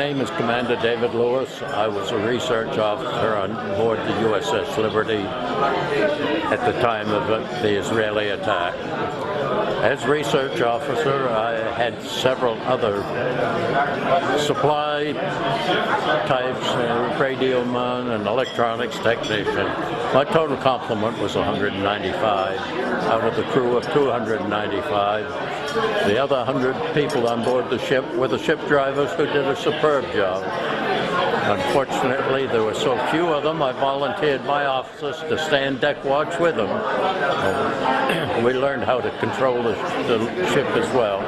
name is Commander David Lewis. I was a research officer on board the USS Liberty at the time of the Israeli attack. As research officer, I had several other supply types, radioman and electronics technician. My total complement was 195 out of the crew of 295. The other 100 people on board the ship were the ship drivers who did a superb job. Unfortunately, there were so few of them, I volunteered my officers to stand deck watch with them. We learned how to control the ship as well.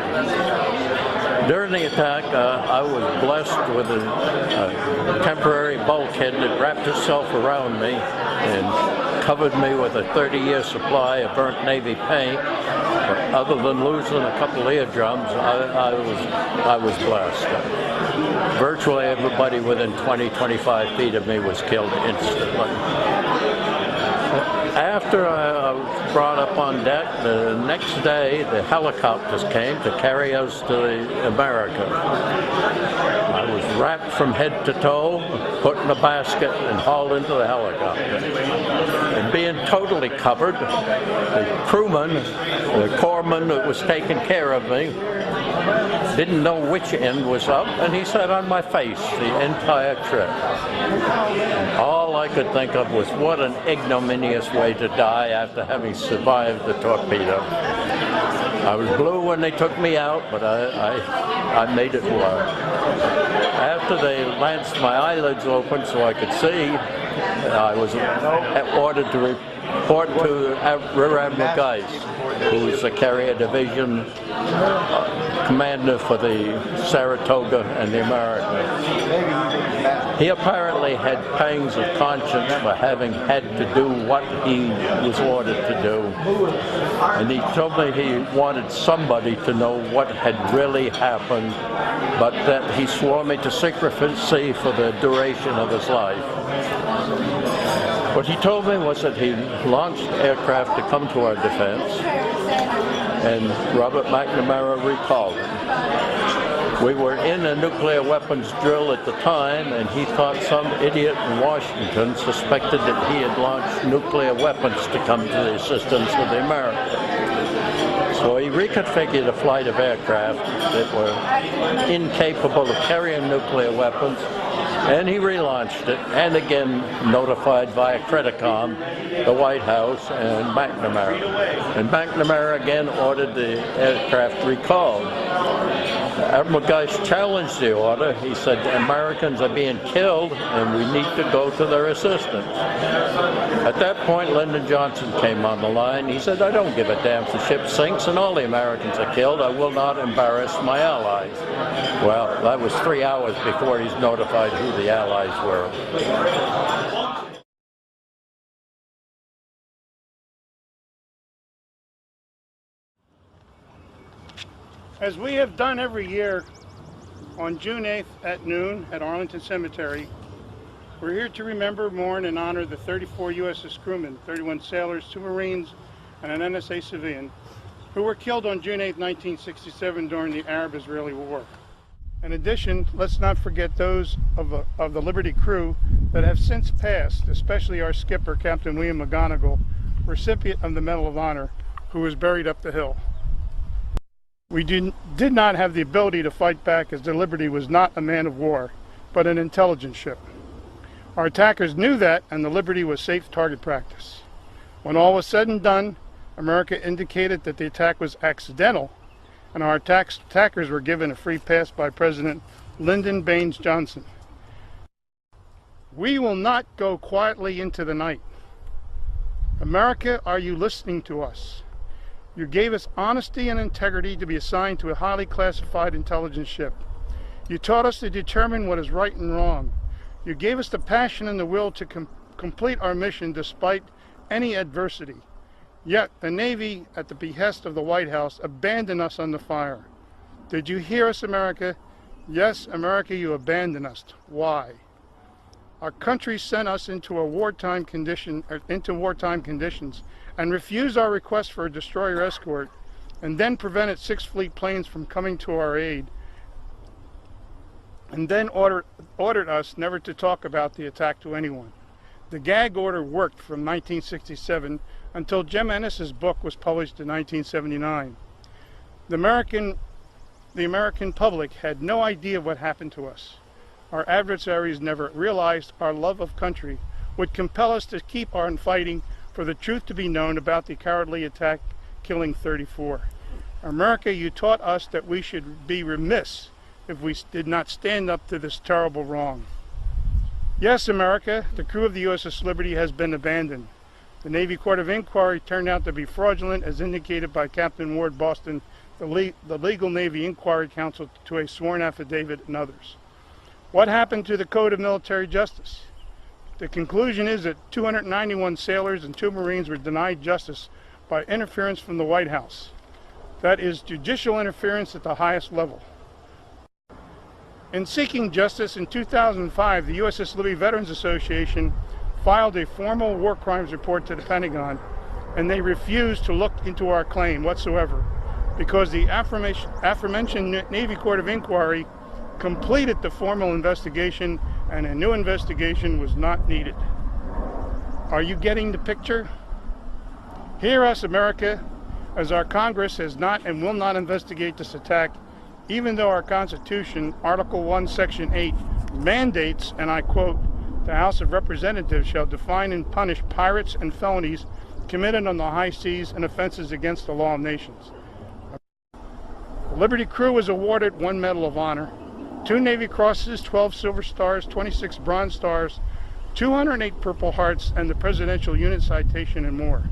During the attack, I was blessed with a temporary bulkhead that wrapped itself around me and covered me with a 30-year supply of burnt Navy paint. But other than losing a couple eardrums, I was blessed. Virtually everybody within 20-25 feet of me was killed instantly. After I was brought up on deck, the next day the helicopters came to carry us to America. I was wrapped from head to toe, put in a basket and hauled into the helicopter. And being totally covered, the crewman, the corpsman that was taking care of me, didn't know which end was up, and he sat on my face the entire trip. And all I could think of was what an ignominious way to die after having survived the torpedo. I was blue when they took me out, but I made it work. After they lanced my eyelids open so I could see, I was ordered to report to Rear Admiral Geist, who was the Carrier Division commander for the Saratoga and the America. He apparently had pangs of conscience for having had to do what he was ordered to do. And he told me he wanted somebody to know what had really happened, but that he swore me to secrecy for the duration of his life. What he told me was that he launched aircraft to come to our defense, and Robert McNamara recalled him. We were in a nuclear weapons drill at the time, and he thought some idiot in Washington suspected that he had launched nuclear weapons to come to the assistance of the Americans. So he reconfigured a flight of aircraft that were incapable of carrying nuclear weapons, and he relaunched it, and again notified via Credicom the White House and McNamara. And McNamara again ordered the aircraft recalled. Admiral Geist challenged the order. He said the Americans are being killed and we need to go to their assistance. At that point, Lyndon Johnson came on the line. He said, I don't give a damn if the ship sinks and all the Americans are killed. I will not embarrass my allies. Well, that was 3 hours before he's notified who the allies were. As we have done every year on June 8th at noon at Arlington Cemetery, we're here to remember, mourn, and honor the 34 USS crewmen, 31 sailors, 2 Marines, and an NSA civilian who were killed on June 8, 1967 during the Arab-Israeli War. In addition, let's not forget those of the Liberty crew that have since passed, especially our skipper, Captain William McGonigal, recipient of the Medal of Honor, who was buried up the hill. We did not have the ability to fight back, as the Liberty was not a man of war, but an intelligence ship. Our attackers knew that, and the Liberty was safe target practice. When all was said and done, America indicated that the attack was accidental, and our attackers were given a free pass by President Lyndon Baines Johnson. We will not go quietly into the night. America, are you listening to us? You gave us honesty and integrity to be assigned to a highly classified intelligence ship. You taught us to determine what is right and wrong. You gave us the passion and the will to complete our mission despite any adversity. Yet the Navy, at the behest of the White House, abandoned us under fire. Did you hear us, America? Yes, America, you abandoned us. Why? Our country sent us into wartime conditions and refused our request for a destroyer escort, and then prevented 6 fleet planes from coming to our aid. and then ordered us never to talk about the attack to anyone. The gag order worked from 1967 until Jim Ennis's book was published in 1979. The American public had no idea what happened to us. Our adversaries never realized our love of country would compel us to keep on fighting for the truth to be known about the cowardly attack killing 34. America, you taught us that we should be remiss if we did not stand up to this terrible wrong. Yes, America, the crew of the USS Liberty has been abandoned. The Navy Court of Inquiry turned out to be fraudulent, as indicated by Captain Ward Boston, the Legal Navy Inquiry Counsel, to a sworn affidavit, and others. What happened to the Code of Military Justice? The conclusion is that 291 sailors and 2 Marines were denied justice by interference from the White House. That is judicial interference at the highest level. In seeking justice, in 2005, the USS Liberty Veterans Association filed a formal war crimes report to the Pentagon, and they refused to look into our claim whatsoever because the aforementioned Navy Court of Inquiry completed the formal investigation and a new investigation was not needed. Are you getting the picture? Hear us, America, as our Congress has not and will not investigate this attack, even though our Constitution, Article 1, Section 8, mandates, and I quote, "The House of Representatives shall define and punish pirates and felonies committed on the high seas and offenses against the law of nations." The Liberty crew was awarded 1 Medal of Honor, 2 Navy Crosses, 12 Silver Stars, 26 Bronze Stars, 208 Purple Hearts, and the Presidential Unit Citation, and more.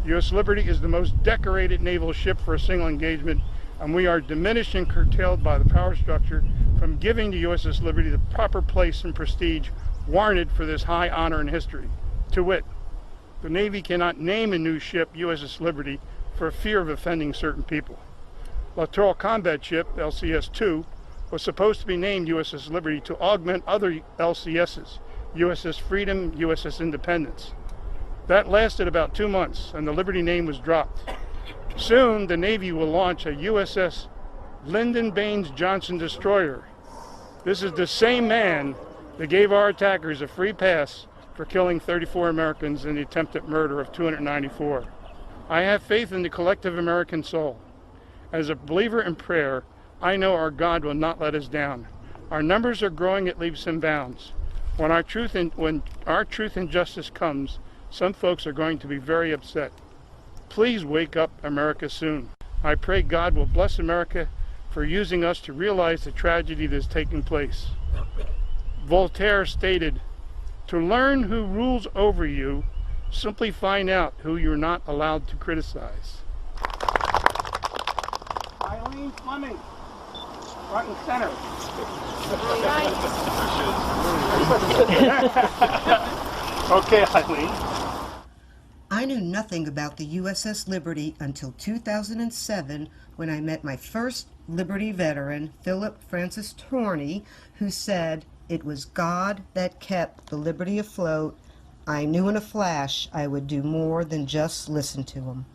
The U.S. Liberty is the most decorated naval ship for a single engagement, and we are diminished and curtailed by the power structure from giving the USS Liberty the proper place and prestige warranted for this high honor in history. To wit, the Navy cannot name a new ship USS Liberty for fear of offending certain people. Littoral Combat Ship, LCS-2, was supposed to be named USS Liberty to augment other LCSs, USS Freedom, USS Independence. That lasted about 2 months, and the Liberty name was dropped. Soon, the Navy will launch a USS Lyndon Baines Johnson destroyer. This is the same man that gave our attackers a free pass for killing 34 Americans in the attempted murder of 294. I have faith in the collective American soul. As a believer in prayer, I know our God will not let us down. Our numbers are growing at leaps and bounds. When our truth and justice comes, some folks are going to be very upset. Please wake up, America, soon. I pray God will bless America for using us to realize the tragedy that is taking place. Voltaire stated, "To learn who rules over you, simply find out who you're not allowed to criticize." Eileen Fleming, front and center. Okay, Eileen. I knew nothing about the USS Liberty until 2007 when I met my first Liberty veteran, Philip Francis Torney, who said, "It was God that kept the Liberty afloat. I knew in a flash I would do more than just listen to him."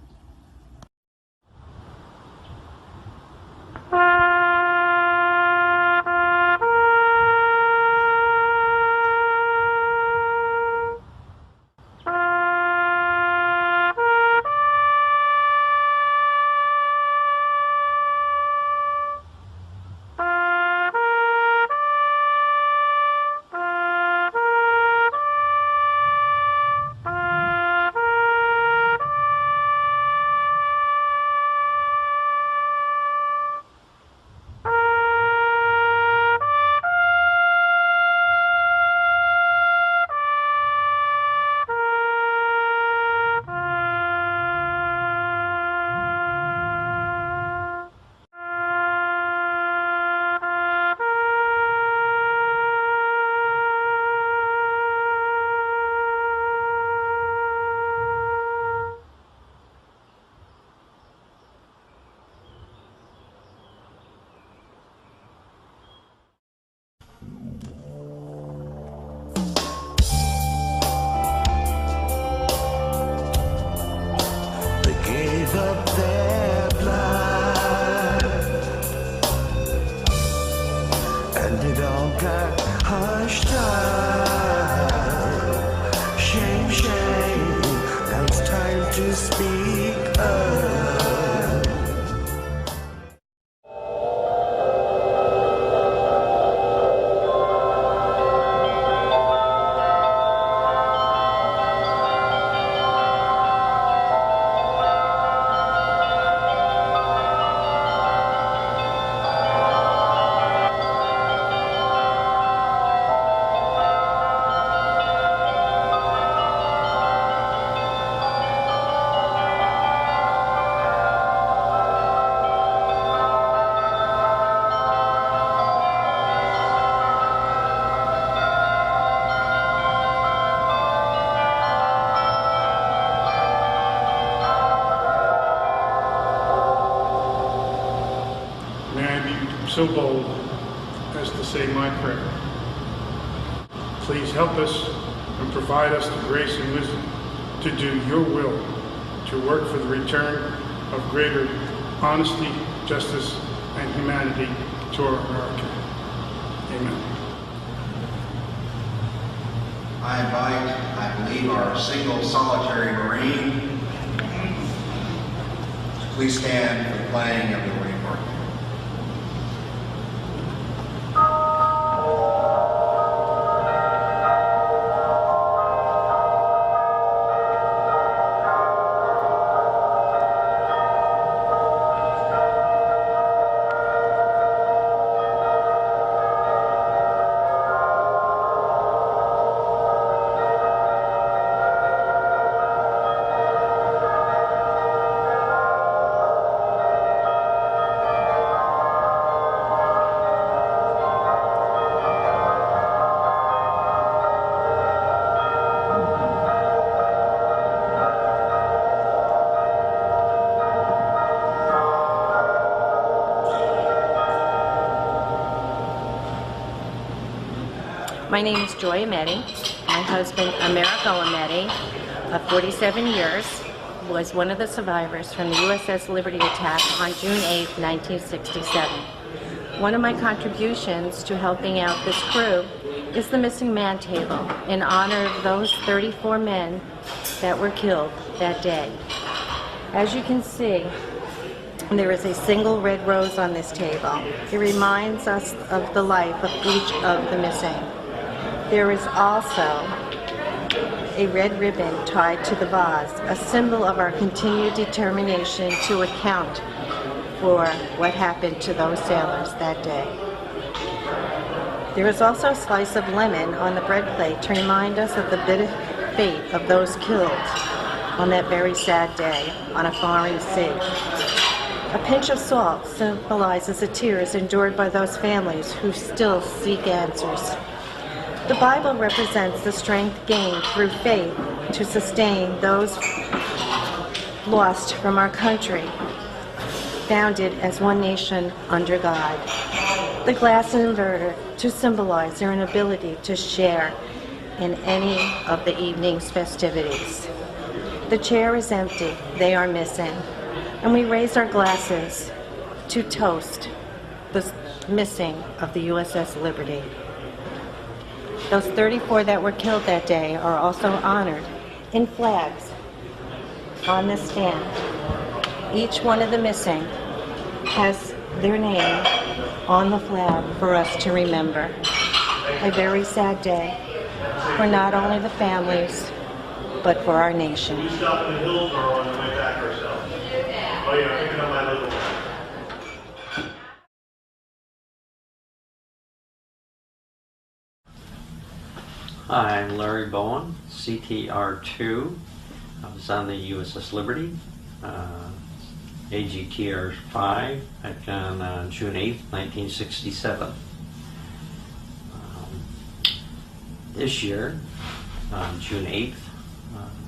so bold as to say my prayer. Please help us and provide us the grace and wisdom to do your will, to work for the return of greater honesty, justice, and humanity to our America. Amen. I invite, I believe, our single solitary Marine to please stand for the playing of the Marine March. My name is Joy Ameti. My husband, Americo Ameti, of 47 years, was one of the survivors from the USS Liberty attack on June 8, 1967. One of my contributions to helping out this crew is the Missing Man Table in honor of those 34 men that were killed that day. As you can see, there is a single red rose on this table. It reminds us of the life of each of the missing. There is also a red ribbon tied to the vase, a symbol of our continued determination to account for what happened to those sailors that day. There is also a slice of lemon on the bread plate to remind us of the bitter fate of those killed on that very sad day on a foreign sea. A pinch of salt symbolizes the tears endured by those families who still seek answers. The Bible represents the strength gained through faith to sustain those lost from our country, founded as one nation under God. The glass inverter to symbolize their inability to share in any of the evening's festivities. The chair is empty, they are missing, and we raise our glasses to toast the missing of the USS Liberty. Those 34 that were killed that day are also honored in flags on this stand. Each one of the missing has their name on the flag for us to remember. A very sad day for not only the families, but for our nation. You stop in Hillsborough on the way back ourselves. Oh yeah, picking up my little one. Hi, I'm Larry Bowen, CTR2. I was on the USS Liberty, AGTR 5, back on June 8, 1967. This year, on June 8th,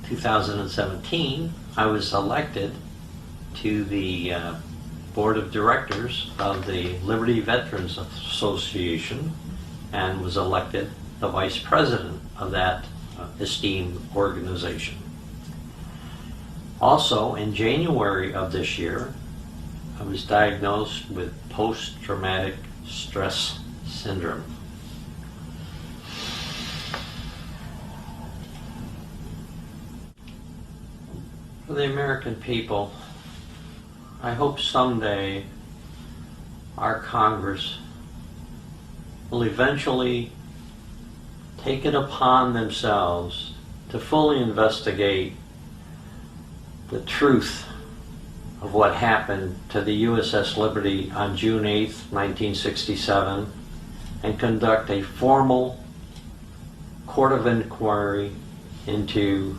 2017, I was elected to the Board of Directors of the Liberty Veterans Association and was elected the Vice President of that esteemed organization. Also, in January of this year, I was diagnosed with post-traumatic stress syndrome. For the American people, I hope someday our Congress will eventually take it upon themselves to fully investigate the truth of what happened to the USS Liberty on June 8, 1967, and conduct a formal court of inquiry into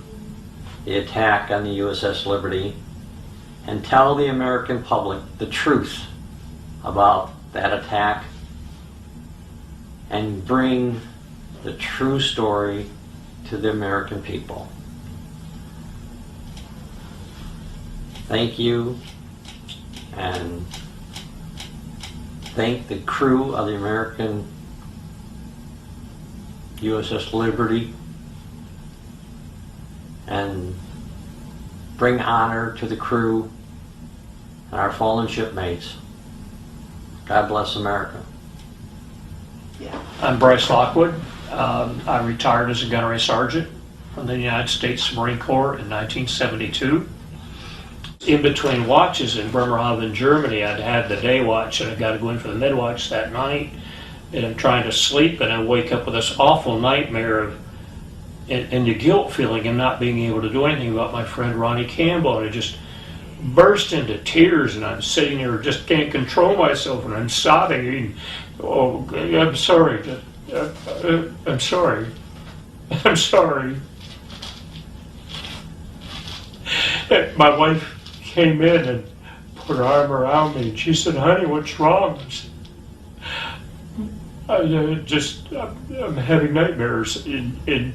the attack on the USS Liberty and tell the American public the truth about that attack and bring the true story to the American people. Thank you, and thank the crew of the American USS Liberty and bring honor to the crew and our fallen shipmates. God bless America. I'm Bryce Lockwood. I retired as a gunnery sergeant from the United States Marine Corps in 1972. In between watches in Bremerhaven, Germany, I'd had the day watch and I got to go in for the mid watch that night. And I'm trying to sleep and I wake up with this awful nightmare of and the guilt feeling of not being able to do anything about my friend Ronnie Campbell. And I just burst into tears and I'm sitting there, just can't control myself and I'm sobbing. And, oh, I'm sorry. I'm sorry. I'm sorry. And my wife came in and put her arm around me and she said, "Honey, what's wrong?" I'm having nightmares and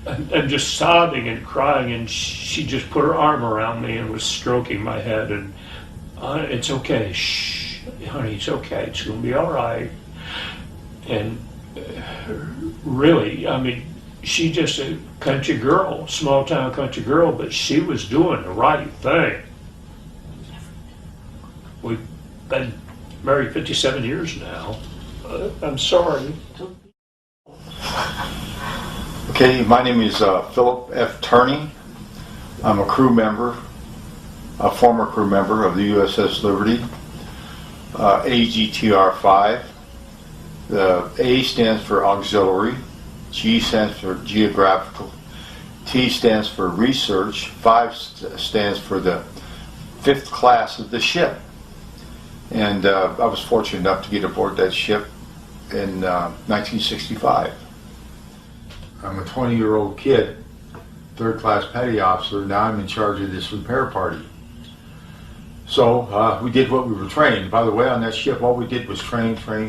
I'm just sobbing and crying, and she just put her arm around me and was stroking my head and it's okay, shh, honey, it's okay, it's gonna be all right. And really, I mean, she just a country girl, small town country girl, but she was doing the right thing. We've been married 57 years now. I'm sorry. Okay, my name is Philip F. Turney. I'm a crew member, a former crew member of the USS Liberty, AGTR-5. The A stands for auxiliary, G stands for geographical, T stands for research, 5 stands for the 5th class of the ship. And I was fortunate enough to get aboard that ship in 1965. I'm a 20-year-old kid, 3rd class petty officer. Now I'm in charge of this repair party. So we did what we were trained. By the way, on that ship, all we did was train. We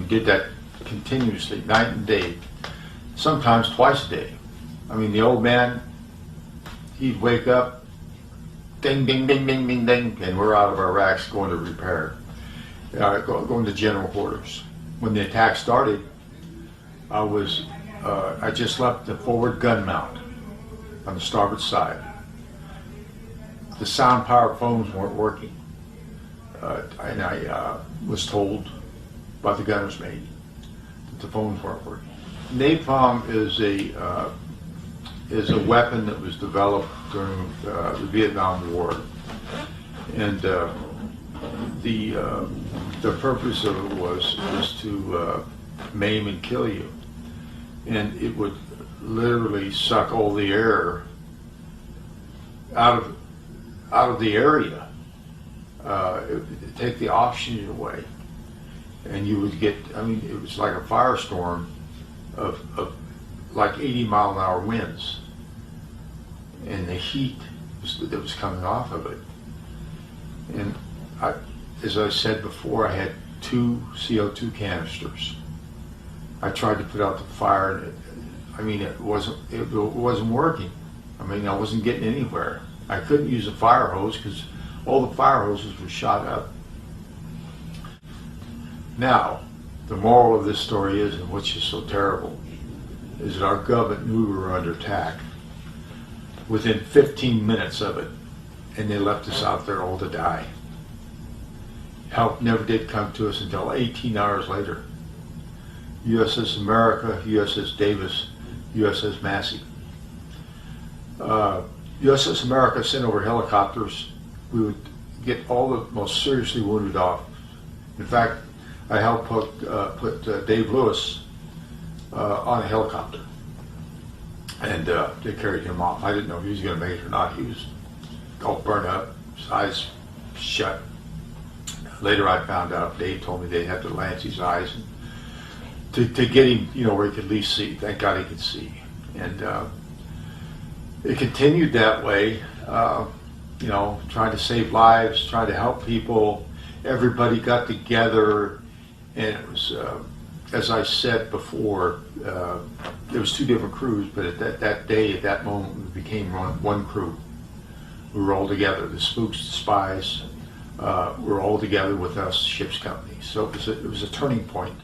did that continuously, night and day, sometimes twice a day. I mean, the old man, he'd wake up, ding, ding, ding, ding, ding, ding, and we're out of our racks going to repair, going to general quarters. When the attack started, I just left the forward gun mount on the starboard side. The sound power phones weren't working, and I was told by the gunner's mate that the phones weren't working. Napalm is a weapon that was developed during the Vietnam War, and the purpose of it was to maim and kill you. And it would literally suck all the air out of the area. It would take the oxygen away, and you would get, I mean, it was like a firestorm of like 80-mile-an-hour winds, and the heat that was coming off of it. And as I said before, I had 2 CO2 canisters. I tried to put out the fire, and it wasn't working. I mean, I wasn't getting anywhere. I couldn't use a fire hose because all the fire hoses were shot up. Now, the moral of this story is, and which is so terrible, is that our government knew we were under attack within 15 minutes of it, and they left us out there all to die. Help never did come to us until 18 hours later. USS America, USS Davis, USS Massey. USS America sent over helicopters. We would get all the most seriously wounded off. In fact, I helped put Dave Lewis on a helicopter, and they carried him off. I didn't know if he was going to make it or not. He was all burned up, his eyes shut. Later I found out, Dave told me they had to lance his eyes to get him, where he could at least see. Thank God he could see. And it continued that way, trying to save lives, trying to help people. Everybody got together, and it was, as I said before, there was 2 different crews, but at that day, at that moment, we became one crew. We were all together, the spooks, the spies, were all together with us ship's company. So it was a turning point.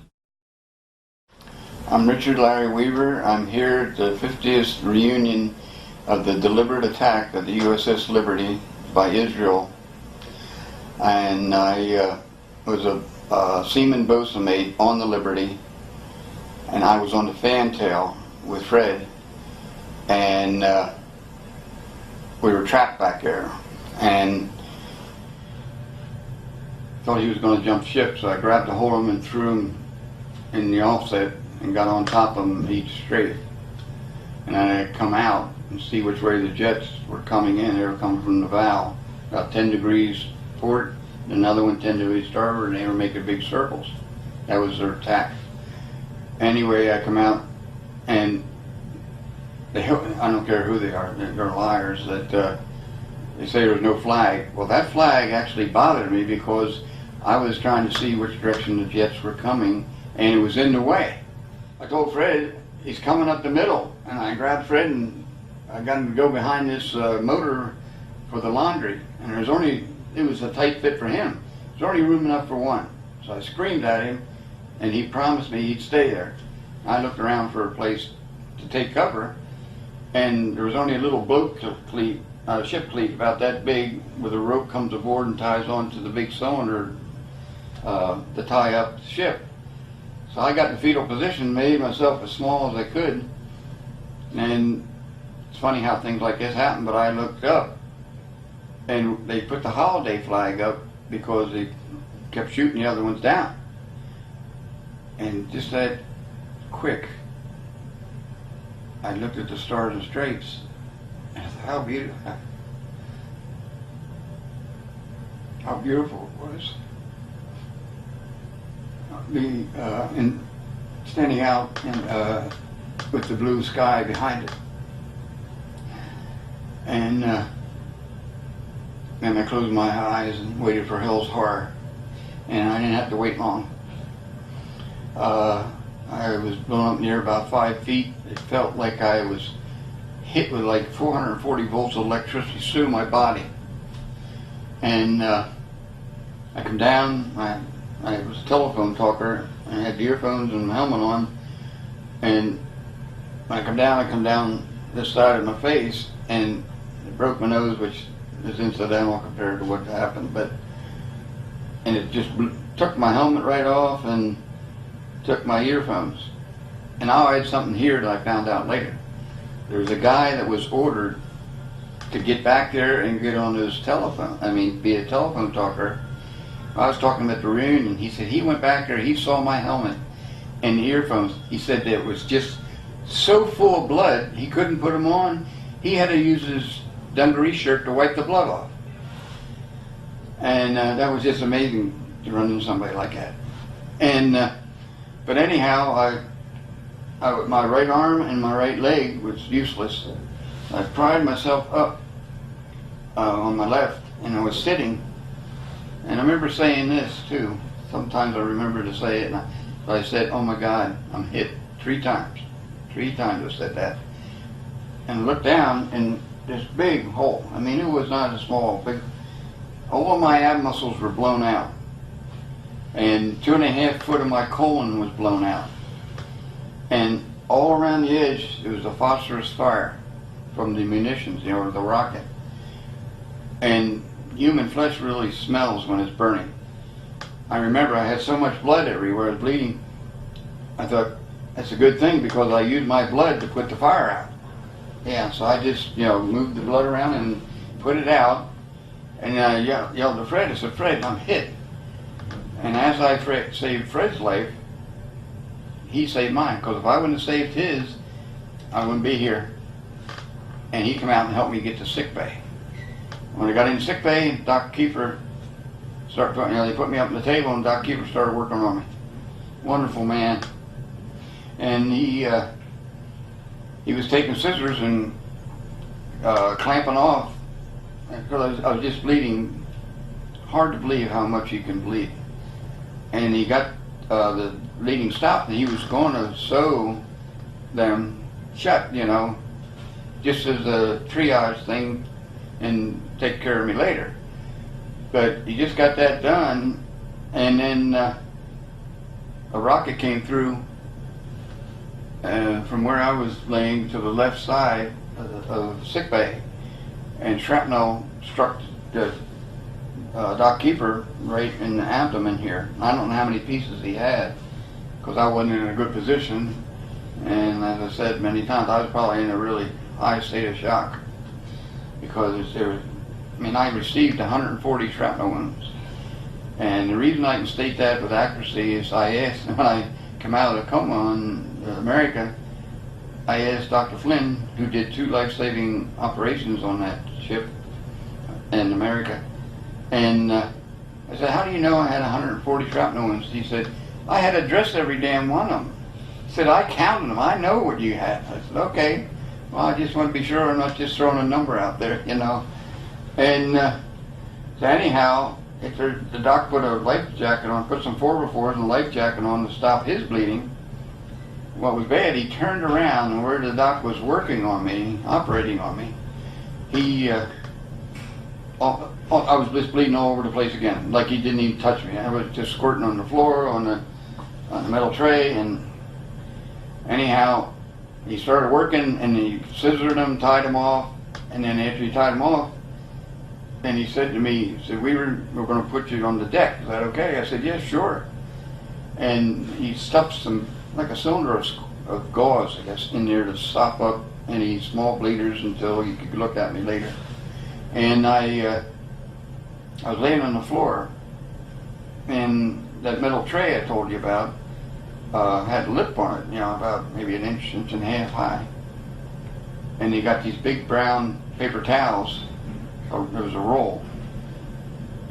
I'm Richard Larry Weaver. I'm here at the 50th reunion of the deliberate attack of the USS Liberty by Israel. And I was a seaman bosun mate on the Liberty, and I was on the fantail with Fred, and we were trapped back there, and thought he was going to jump ship, so I grabbed a hold of him and threw him in the offset and got on top of him each straight. And then I'd come out and see which way the jets were coming in. They were coming from the bow, about 10 degrees port, another one 10 degrees starboard, and they were making big circles. That was their attack. Anyway, I come out, and I don't care who they are, they're liars, that they say there was no flag. Well, that flag actually bothered me because I was trying to see which direction the jets were coming, and it was in the way. I told Fred, he's coming up the middle, and I grabbed Fred and I got him to go behind this motor for the laundry, and it was a tight fit for him. There's only room enough for one. So I screamed at him, and he promised me he'd stay there. I looked around for a place to take cover, and there was only a little boat cleat, ship cleat about that big, where the rope comes aboard and ties onto the big cylinder to tie up the ship. So I got in fetal position, made myself as small as I could, and it's funny how things like this happen, but I looked up, and they put the holiday flag up because they kept shooting the other ones down. And just that quick, I looked at the stars and stripes, and I thought, how beautiful it was. And standing out with the blue sky behind it. And then I closed my eyes and waited for hell's horror, and I didn't have to wait long. I was blown up in the air about 5 feet. It felt like I was hit with like 440 volts of electricity through my body. And I come down, I was a telephone talker, and I had the earphones and the helmet on, and when I come down this side of my face, and it broke my nose, which is incidental compared to what happened, and it just took my helmet right off and took my earphones. And now I had something here that I found out later. There was a guy that was ordered to get back there and get on his telephone, be a telephone talker. I was talking at the reunion. He said he went back there, he saw my helmet and the earphones. He said that it was just so full of blood, he couldn't put them on. He had to use his dungaree shirt to wipe the blood off. And that was just amazing to run into somebody like that. And but anyhow, my right arm and my right leg was useless. I pried myself up on my left, and I was sitting. And I remember saying this too. Sometimes I remember to say it. But I said, "Oh my God, I'm hit 3 times." 3 times I said that. And looked down, and this big hole. It was not a small, big. All of my ab muscles were blown out, and 2.5 foot of my colon was blown out. And all around the edge, it was a phosphorus fire from the munitions, the rocket. And human flesh really smells when it's burning. I remember I had so much blood everywhere, I was bleeding. I thought, that's a good thing because I used my blood to put the fire out. Yeah, so I just, moved the blood around and put it out. And I yelled to Fred. I said, "Fred, I'm hit." And as I saved Fred's life, he saved mine. Because if I wouldn't have saved his, I wouldn't be here. And he came out and helped me get to sick bay. When I got in sick bay, Dr. Kiefer started talking. They put me up on the table, and Dr. Kiefer started working on me. Wonderful man. And he was taking scissors and clamping off because I was just bleeding. Hard to believe how much you can bleed. And he got the bleeding stopped, and he was going to sew them shut, just as a triage thing, and take care of me later. But he just got that done, and then a rocket came through from where I was laying to the left side of sick bay, and shrapnel struck the dock keeper right in the abdomen here. I don't know how many pieces he had, because I wasn't in a good position, and as I said many times, I was probably in a really high state of shock, because I received 140 shrapnel wounds. And the reason I can state that with accuracy is I asked, when I came out of the coma in America, I asked Dr. Flynn, who did 2 life-saving operations on that ship in America, and I said, how do you know I had 140 shrapnel wounds? He said, I had to dress every damn one of them. He said, I counted them. I know what you had. I said, okay. Well, I just want to be sure I'm not just throwing a number out there, you know. And so anyhow, the doc put a life jacket on, put some 4x4s and a life jacket on to stop his bleeding. What was bad, he turned around, and where the doc was working on me, operating on me, I was just bleeding all over the place again, like he didn't even touch me. I was just squirting on the floor, on the metal tray, and anyhow, he started working, and he scissored him, tied him off, and then after he tied him off, and he said to me, he said, we're going to put you on the deck. Is that okay? I said, yes, sure. And he stuffed some, like a cylinder of gauze, I guess, in there to stop up any small bleeders until he could look at me later. And I was laying on the floor, and that metal tray I told you about had a lip on it, you know, about maybe an inch and a half high. And he got these big brown paper towels. There was a roll.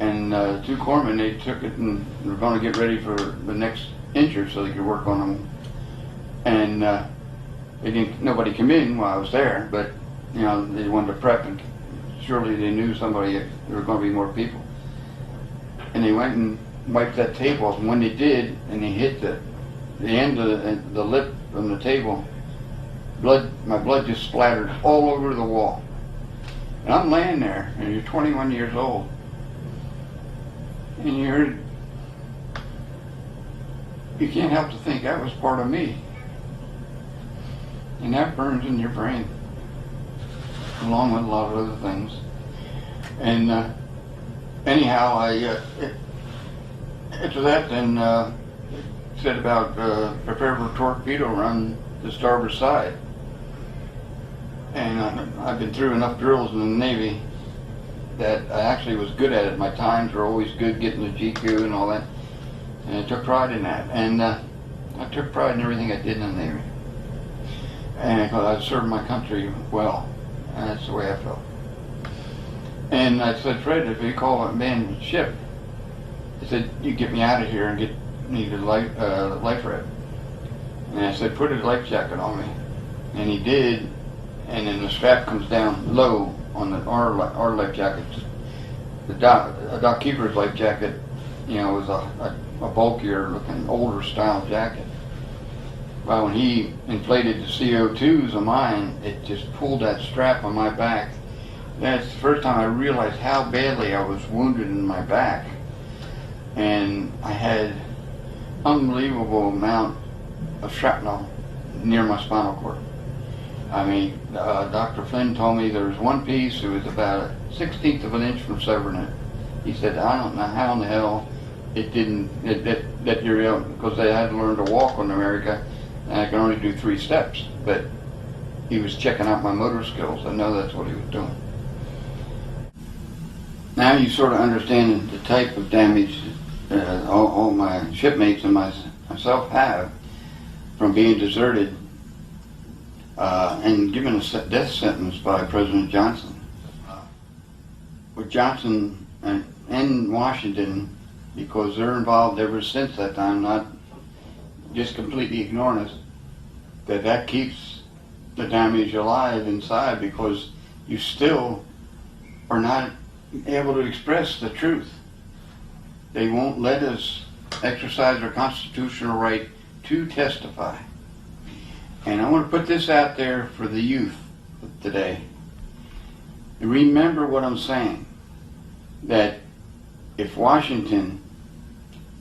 And 2 corpsmen, they took it and were going to get ready for the next injured so they could work on them. And nobody came in while I was there, but you know, they wanted to prep, and surely they knew there were going to be more people. And they went and wiped that tape off, and when they did, and they hit the end of the lip on the table, my blood just splattered all over the wall. And I'm laying there, and you're 21 years old, and you can't help to think that was part of me. And that burns in your brain, along with a lot of other things. And anyhow, after that, then said about prepare for a torpedo run the starboard side. And I've been through enough drills in the Navy that I actually was good at it. My times were always good, getting the GQ and all that. And I took pride in that. And I took pride in everything I did in the Navy. And I served my country well. And that's the way I felt. And I said, Fred, if you call a man ship, I said, you get me out of here and get me the life raft. And I said, put a life jacket on me. And he did. And then the strap comes down low on our life jacket. The dock keeper's life jacket, you know, was a bulkier looking, older style jacket. Well, when he inflated the CO2s of mine, it just pulled that strap on my back. That's the first time I realized how badly I was wounded in my back. And I had unbelievable amount of shrapnel near my spinal cord. I mean, Dr. Flynn told me there was one piece that was about 1/16 of an inch from severing it. He said, I don't know how in the hell it didn't, that you're ill, because they had to learn to walk on America, and I can only do 3 steps. But he was checking out my motor skills. I know that's what he was doing. Now you sort of understand the type of damage all my shipmates and myself have from being deserted and given a death sentence by President Johnson. With Johnson and Washington, because they're involved ever since that time, not just completely ignoring us, that keeps the damage alive inside, because you still are not able to express the truth. They won't let us exercise our constitutional right to testify. And I want to put this out there for the youth today. Remember what I'm saying, that if Washington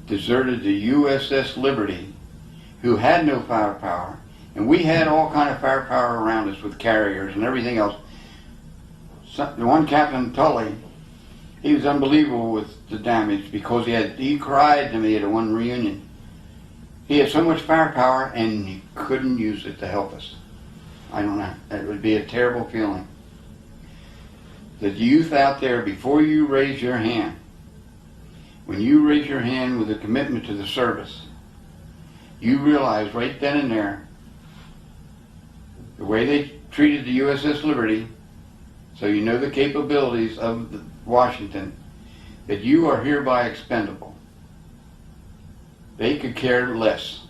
deserted the USS Liberty, who had no firepower, and we had all kind of firepower around us with carriers and everything else. So, the one Captain Tully, he was unbelievable with the damage because he cried to me at one reunion. He had so much firepower and he couldn't use it to help us. I don't know. It would be a terrible feeling. The youth out there, before you raise your hand, when you raise your hand with a commitment to the service, you realize right then and there, the way they treated the USS Liberty, so you know the capabilities of Washington, that you are hereby expendable. They could care less.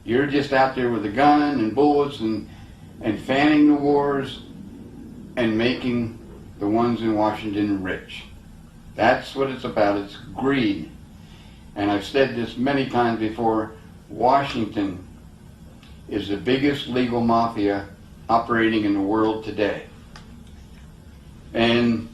You're just out there with a gun and bullets and fanning the wars and making the ones in Washington rich. That's what it's about. It's greed. And I've said this many times before, Washington is the biggest legal mafia operating in the world today. And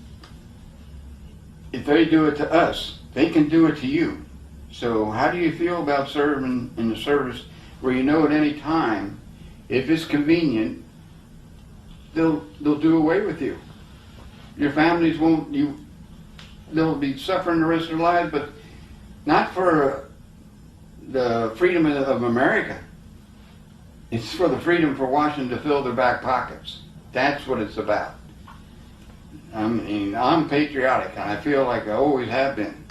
if they do it to us, they can do it to you. So how do you feel about serving in the service where you know at any time, if it's convenient, they'll do away with you. Your families won't, they'll be suffering the rest of their lives, but not for the freedom of America. It's for the freedom for Washington to fill their back pockets. That's what it's about. I mean, I'm patriotic, and I feel like I always have been.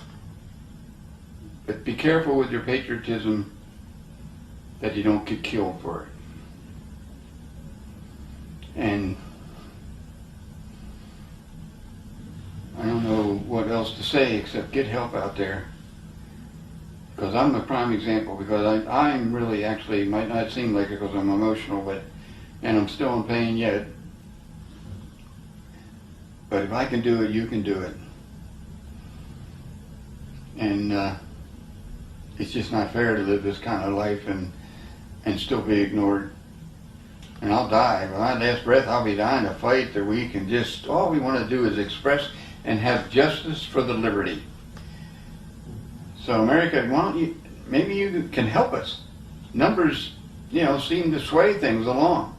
But be careful with your patriotism that you don't get killed for it. And I don't know what else to say except get help out there. Because I'm a prime example, because I'm really actually, might not seem like it because I'm emotional, and I'm still in pain yet. But if I can do it, you can do it. And it's just not fair to live this kind of life and still be ignored. And I'll die. By my last breath, I'll be dying to fight that we can just, all we want to do is express and have justice for the liberty. So America, why don't you, maybe you can help us. Numbers, seem to sway things along.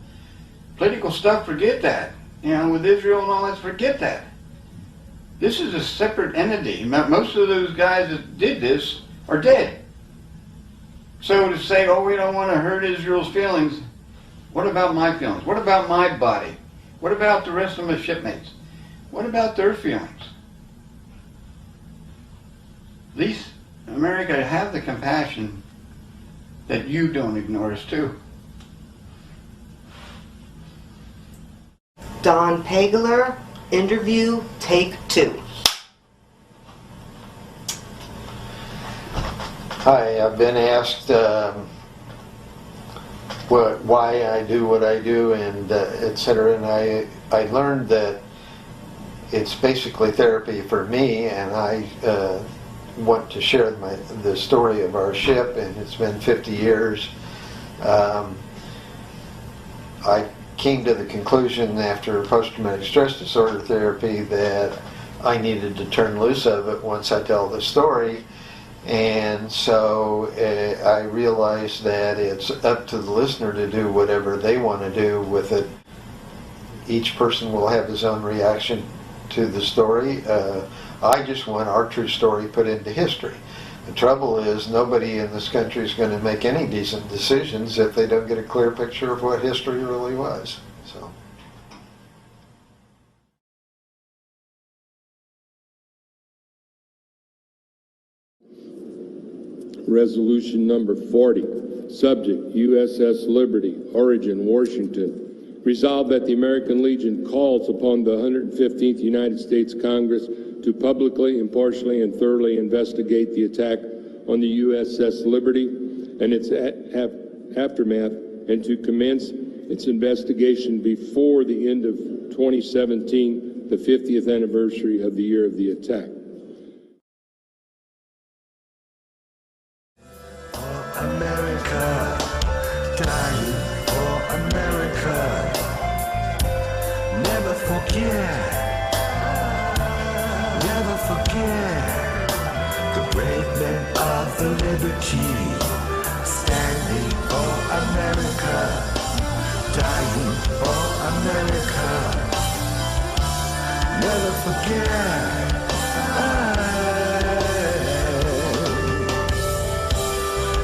Political stuff, forget that. With Israel and all that, forget that. This is a separate entity. Most of those guys that did this are dead. So to say, oh, we don't want to hurt Israel's feelings, what about my feelings? What about my body? What about the rest of my shipmates? What about their feelings? At least America, have the compassion that you don't ignore us too. Don Pagler, interview, take 2. Hi, I've been asked why I do what I do, and etc. And I learned that it's basically therapy for me, and I want to share the story of our ship, and it's been 50 years. I came to the conclusion after post-traumatic stress disorder therapy that I needed to turn loose of it once I tell the story. And so I realized that it's up to the listener to do whatever they want to do with it. Each person will have his own reaction to the story. I just want our true story put into history. The trouble is nobody in this country is going to make any decent decisions if they don't get a clear picture of what history really was. So. Resolution number 40, subject USS Liberty, origin Washington. Resolved that the American Legion calls upon the 115th United States Congress to publicly, impartially, and thoroughly investigate the attack on the USS Liberty and its aftermath, and to commence its investigation before the end of 2017, the 50th anniversary of the year of the attack. America, dying for America. Never forget, never forget. liberty, standing for America, dying for America. Never forget.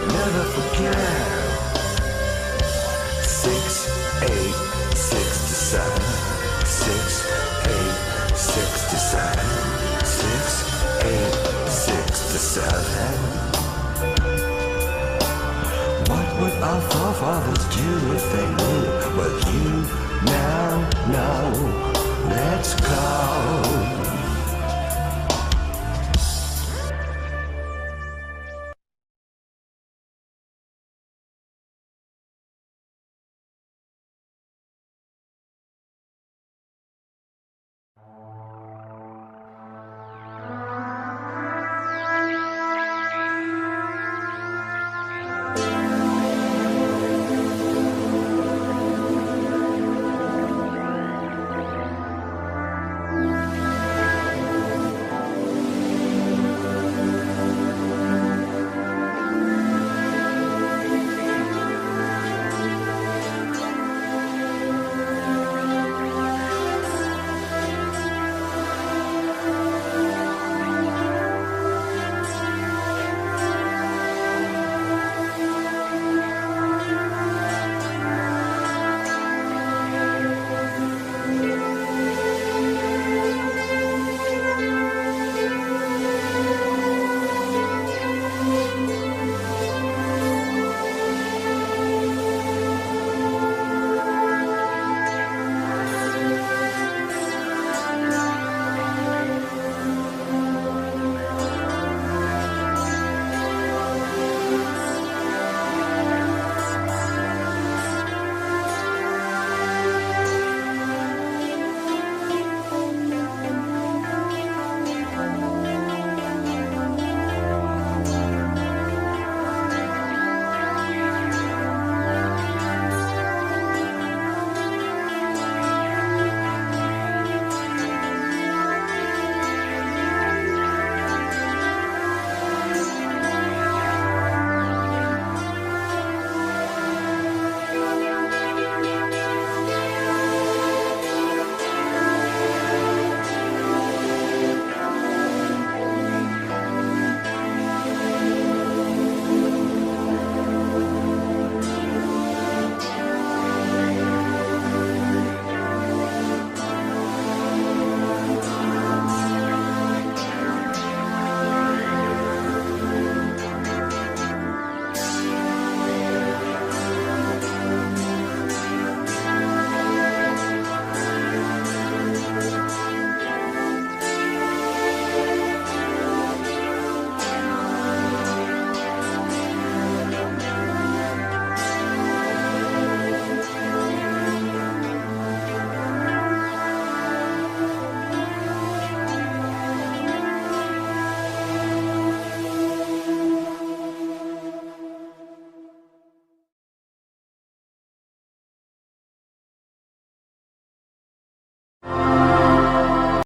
Never forget. 6, 8, 67. 6, 8, 67. 6, 8, 67. What would our forefathers do if they knew